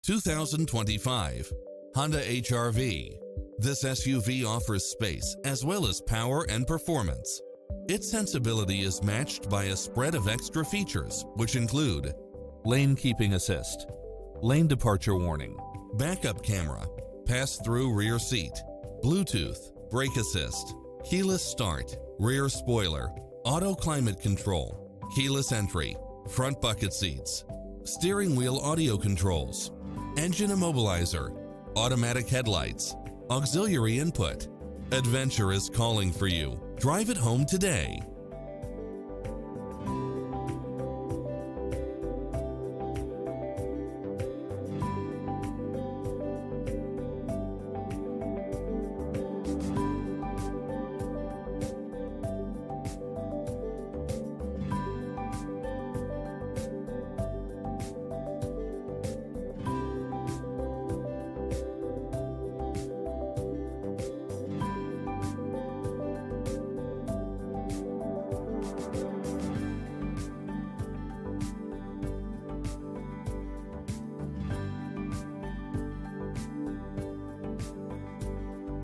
2025 Honda HR-V. This SUV offers space as well as power and performance. Its sensibility is matched by a spread of extra features, which include lane keeping assist, lane departure warning, backup camera, pass-through rear seat, Bluetooth, brake assist, keyless start, rear spoiler, auto climate control, keyless entry, front bucket seats, steering wheel audio controls, engine immobilizer, automatic headlights, auxiliary input. Adventure is calling for you. Drive it home today.